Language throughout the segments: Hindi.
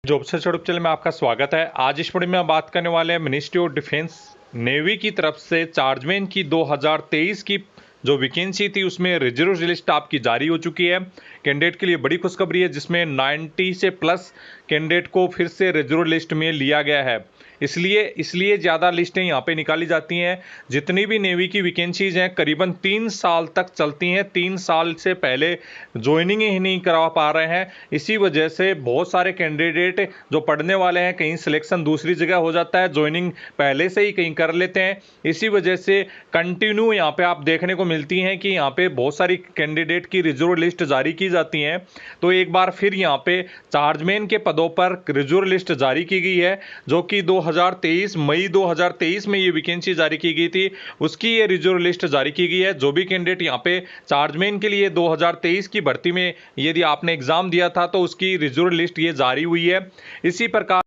जॉब सर्च यूट्यूब चैनल में आपका स्वागत है। आज इस वीडियो में हम बात करने वाले हैं मिनिस्ट्री ऑफ डिफेंस नेवी की तरफ से चार्जमैन की 2023 की जो वैकेंसी थी उसमें रिजर्व लिस्ट आपकी जारी हो चुकी है। कैंडिडेट के लिए बड़ी खुशखबरी है, जिसमें 90 से प्लस कैंडिडेट को फिर से रिजर्व लिस्ट में लिया गया है। इसलिए ज़्यादा लिस्टें यहाँ पे निकाली जाती हैं। जितनी भी नेवी की वैकेंसीज हैं करीबन 3 साल तक चलती हैं। 3 साल से पहले ज्वाइनिंग ही नहीं करा पा रहे हैं। इसी वजह से बहुत सारे कैंडिडेट जो पढ़ने वाले हैं, कहीं सिलेक्शन दूसरी जगह हो जाता है, ज्वाइनिंग पहले से ही कहीं कर लेते हैं। इसी वजह से कंटिन्यू यहाँ पे आप देखने को मिलती हैं कि यहाँ पे बहुत सारी कैंडिडेट की रिजर्व लिस्ट जारी की जाती हैं। तो एक बार फिर यहाँ पे चार्जमैन के पदों पर रिजर्व लिस्ट जारी की गई है, जो कि 2023 मई 2023 में ये वैकेंसी जारी की गई थी, उसकी ये रिजर्व लिस्ट जारी की गई है। जो भी कैंडिडेट यहाँ पे चार्जमैन के लिए 2023 की भर्ती में यदि आपने एग्जाम दिया था तो उसकी रिजर्व लिस्ट ये जारी हुई है। इसी प्रकार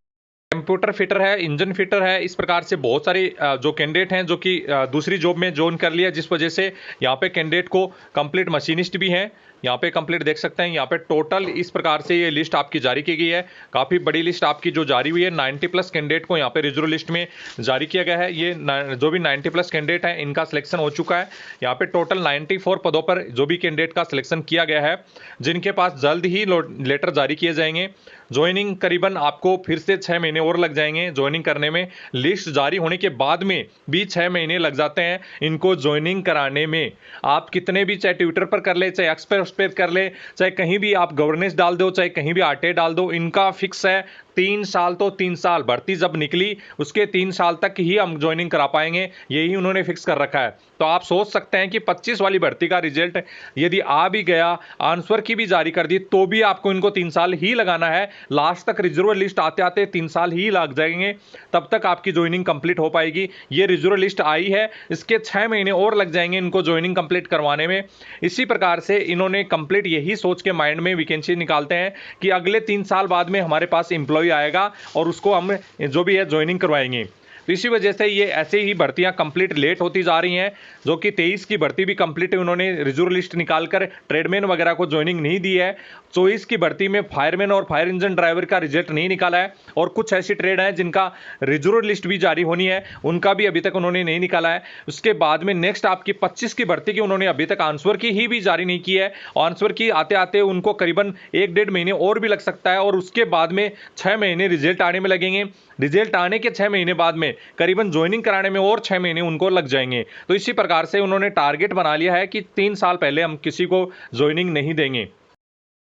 कंप्यूटर फिटर है, इंजन फिटर है, इस प्रकार से बहुत सारे जो कैंडिडेट हैं जो कि दूसरी जॉब में ज्वाइन कर लिया, जिस वजह से यहाँ पे कैंडिडेट को कंप्लीट मशीनिस्ट भी हैं। यहाँ पे कंप्लीट देख सकते हैं। यहाँ पे टोटल इस प्रकार से ये लिस्ट आपकी जारी की गई है। काफ़ी बड़ी लिस्ट आपकी जो जारी हुई है। 90 प्लस कैंडिडेट को यहाँ पे रिजर्व लिस्ट में जारी किया गया है। ये जो भी 90 प्लस कैंडिडेट हैं इनका सिलेक्शन हो चुका है। यहाँ पे टोटल 94 पदों पर जो भी कैंडिडेट का सिलेक्शन किया गया है, जिनके पास जल्द ही लेटर जारी किए जाएंगे। ज्वाइनिंग करीबन आपको फिर से 6 महीने और लग जाएंगे ज्वाइनिंग करने में। लिस्ट जारी होने के बाद में भी 6 महीने लग जाते हैं इनको ज्वाइनिंग कराने में। आप कितने भी, चाहे ट्विटर पर कर ले, चाहे एक्सप्रेस पे कर ले, चाहे कहीं भी आप गवर्नेंस डाल दो, चाहे कहीं भी आरटीआई डाल दो, इनका फिक्स है 3 साल। तो 3 साल भर्ती जब निकली उसके 3 साल तक ही हम ज्वाइनिंग करा पाएंगे, यही उन्होंने फिक्स कर रखा है। तो आप सोच सकते हैं कि 25 वाली भर्ती का रिजल्ट यदि आ भी गया, आंसर की भी जारी कर दी, तो भी आपको इनको 3 साल ही लगाना है। लास्ट तक रिजर्व लिस्ट आते आते 3 साल ही लग जाएंगे, तब तक आपकी ज्वाइनिंग कंप्लीट हो पाएगी। ये रिजर्व लिस्ट आई है, इसके 6 महीने और लग जाएंगे इनको ज्वाइनिंग कंप्लीट करवाने में। इसी प्रकार से इन्होंने कंप्लीट यही सोच के माइंड में वैकेंसी निकालते हैं कि अगले 3 साल बाद में हमारे पास एम्प्लॉय आएगा और उसको हम जो भी है ज्वाइनिंग करवाएंगे। तो इसी वजह से ये ऐसे ही भर्तियां कंप्लीट लेट होती जा रही हैं। जो कि 23 की भर्ती भी कंप्लीट है, उन्होंने रिजर्व लिस्ट निकालकर ट्रेडमैन वगैरह को ज्वाइनिंग नहीं दी है। 24 की भर्ती में फायरमैन और फायर इंजन ड्राइवर का रिजल्ट नहीं निकाला है, और कुछ ऐसी ट्रेड हैं जिनका रिजर्व लिस्ट भी जारी होनी है, उनका भी अभी तक उन्होंने नहीं निकाला है। उसके बाद में नेक्स्ट आपकी 25 की भर्ती की उन्होंने अभी तक आंसर की ही भी जारी नहीं की है। आंसर की आते आते उनको करीबन 1-1.5 महीने और भी लग सकता है, और उसके बाद में 6 महीने रिजल्ट आने में लगेंगे। रिजल्ट आने के 6 महीने बाद में करीबन ज्वाइनिंग कराने में और 6 महीने उनको लग जाएंगे। तो इसी प्रकार से उन्होंने टारगेट बना लिया है कि 3 साल पहले हम किसी को ज्वाइनिंग नहीं देंगे।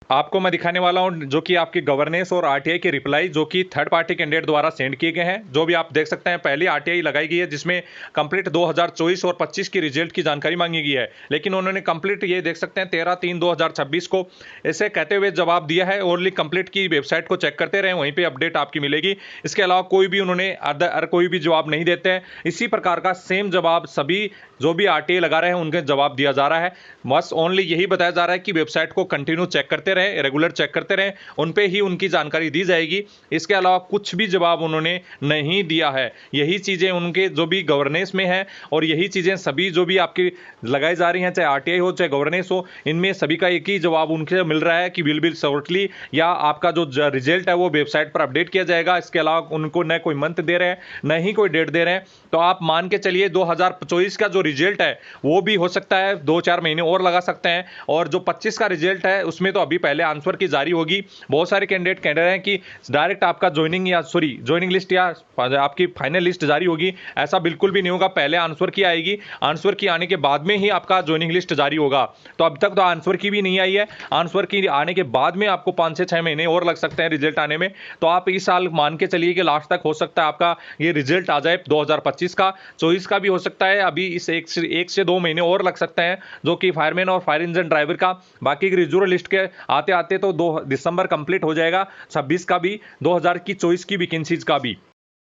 आपको मैं दिखाने वाला हूं जो कि आपकी गवर्नेंस और आरटीआई के रिप्लाई जो कि थर्ड पार्टी कैंडिडेट द्वारा सेंड किए गए हैं। जो भी आप देख सकते हैं, पहली आरटीआई लगाई गई है जिसमें कंप्लीट 2024 और 25 की रिजल्ट की जानकारी मांगी गई है, लेकिन उन्होंने कंप्लीट ये देख सकते हैं 13/3/2026 को ऐसे कहते हुए जवाब दिया है। ओनली कंप्लीट की वेबसाइट को चेक करते रहे, वहीं पर अपडेट आपकी मिलेगी। इसके अलावा कोई भी उन्होंने अदर कोई भी जवाब नहीं देते हैं। इसी प्रकार का सेम जवाब सभी जो भी आरटीआई लगा रहे हैं उनके जवाब दिया जा रहा है। बस ओनली यही बताया जा रहा है कि वेबसाइट को कंटिन्यू चेक करते रहे, रेगुलर चेक करते रहे, उन पे ही उनकी जानकारी दी जाएगी। इसके अलावा कुछ भी जवाब उन्होंने नहीं दिया है। यही चीज़ें उनके जो भी गवर्नेंस में है, और यही चीज़ें सभी जो भी आपकी लगाई जा रही हैं, चाहे आरटीआई हो चाहे गवर्नेंस हो, इनमें सभी का एक ही जवाब उनसे मिल रहा है कि विल बी शॉर्टली, या आपका जो रिजल्ट है वो वेबसाइट पर अपडेट किया जाएगा। इसके अलावा उनको न कोई मंथ दे रहे हैं, न ही कोई डेट दे रहे हैं। तो आप मान के चलिए 2024 का जो रिजल्ट है वो भी हो सकता है 2-4 महीने और लगा सकते हैं, और जो 25 का रिजल्ट है उसमें तो अभी पहले आंसर की जारी होगी। बहुत सारे कैंडिडेट कह रहे हैं कि डायरेक्ट आपका ज्वाइनिंग लिस्ट या आपकी फाइनल लिस्ट जारी होगी। ऐसा बिल्कुल भी नहीं होगा, पहले आंसर की आएगी, आंसर की आने के बाद में ही आपका ज्वाइनिंग लिस्ट जारी होगा। तो अब तक तो आंसर की भी नहीं आई है, आंसर की आने के बाद में आपको 5 से 6 महीने और लग सकते हैं रिजल्ट आने में। तो आप इस साल मान के चलिए कि लास्ट तक हो सकता है आपका ये रिजल्ट आ जाए 2025 का। 24 का भी हो सकता है, अभी इस 1 से 2 महीने और लग सकते हैं जो कि फायरमैन और फायर इंजन ड्राइवर का। बाकी रिजर्व लिस्ट के आते आते तो 2 दिसंबर कंप्लीट हो जाएगा, 26 का भी, 2024 की वैकेंसीज का भी।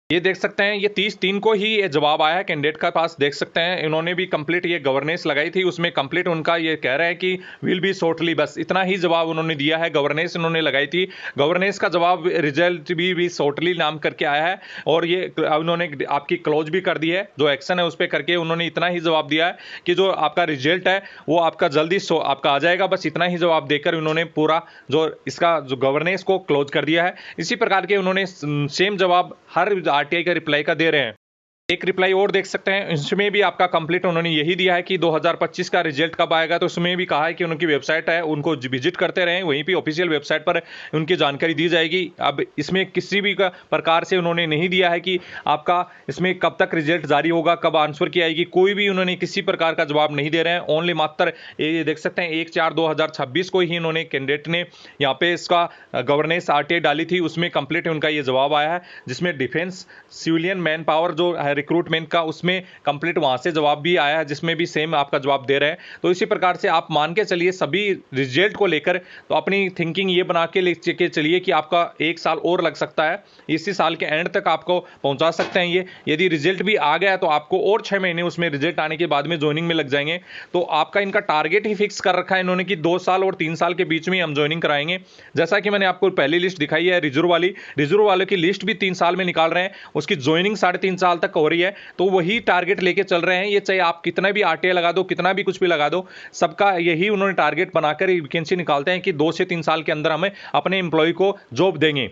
ये देख सकते हैं, ये 30/3 को ही ये जवाब आया है कैंडिडेट का पास। देख सकते हैं इन्होंने भी कंप्लीट ये गवर्नेंस लगाई थी, उसमें कंप्लीट उनका ये कह रहे हैं कि विल बी शॉर्टली, बस इतना ही जवाब उन्होंने दिया है। गवर्नेंस उन्होंने लगाई थी, गवर्नेंस का जवाब रिजल्ट भी शॉर्टली नाम करके आया है। और ये उन्होंने आपकी क्लोज भी कर दी है, जो एक्शन है उस पर करके उन्होंने इतना ही जवाब दिया है कि जो आपका रिजल्ट है वो आपका जल्दी आपका आ जाएगा। बस इतना ही जवाब देकर उन्होंने पूरा जो इसका जो गवर्नेंस को क्लोज कर दिया है। इसी प्रकार के उन्होंने सेम जवाब हर आरटीआई का रिप्लाई का दे रहे हैं। एक रिप्लाई और देख सकते हैं, इसमें भी आपका कंप्लीट उन्होंने यही दिया है कि 2025 का रिजल्ट कब आएगा। तो उसमें भी कहा है कि उनकी वेबसाइट है, उनको विजिट करते रहें, वहीं पे ऑफिशियल वेबसाइट पर उनकी जानकारी दी जाएगी। अब इसमें किसी भी प्रकार से उन्होंने नहीं दिया है कि आपका इसमें कब तक रिजल्ट जारी होगा, कब आंसर की आएगी, कोई भी उन्होंने किसी प्रकार का जवाब नहीं दे रहे हैं। ओनली मात्र ये देख सकते हैं 1/4/2026 को ही इन्होंने कैंडिडेट ने यहाँ पे इसका गवर्नेंस आरटीआई डाली थी, उसमें कंप्लीट उनका ये जवाब आया है, जिसमें डिफेंस सिविलियन मैन पावर जो रिक्रूटमेंट का उसमें कंप्लीट वहां से जवाब भी आया है, जिसमें भी सेम आपका जवाब दे रहे हैं। तो इसी प्रकार से आप मान के चलिए सभी रिजल्ट को लेकर तो अपनी थिंकिंग ये बना के लेके चलिए कि आपका 1 साल और लग सकता है, इसी साल के एंड तक आपको पहुंचा सकते हैं ये। यदि रिजल्ट भी आ गया तो आपको और 6 महीने उसमें रिजल्ट आने के बाद में ज्वाइनिंग में लग जाएंगे। तो आपका इनका टारगेट ही फिक्स कर रखा है इन्होंने कि 2 साल और 3 साल के बीच में हम ज्वाइनिंग कराएंगे। जैसा कि मैंने आपको पहली लिस्ट दिखाई है रिजर्व वाली, रिजर्व वालों की लिस्ट भी 3 साल में निकाल रहे हैं, उसकी ज्वाइनिंग 3.5 साल तक हो रही है। तो वही टारगेट लेके चल रहे हैं ये, चाहे आप कितना भी आरटीआई लगा दो, कितना भी कुछ भी लगा दो, सबका यही उन्होंने टारगेट बनाकर वैकेंसी निकालते हैं कि 2 से 3 साल के अंदर हमें अपने एम्प्लॉय को जॉब देंगे।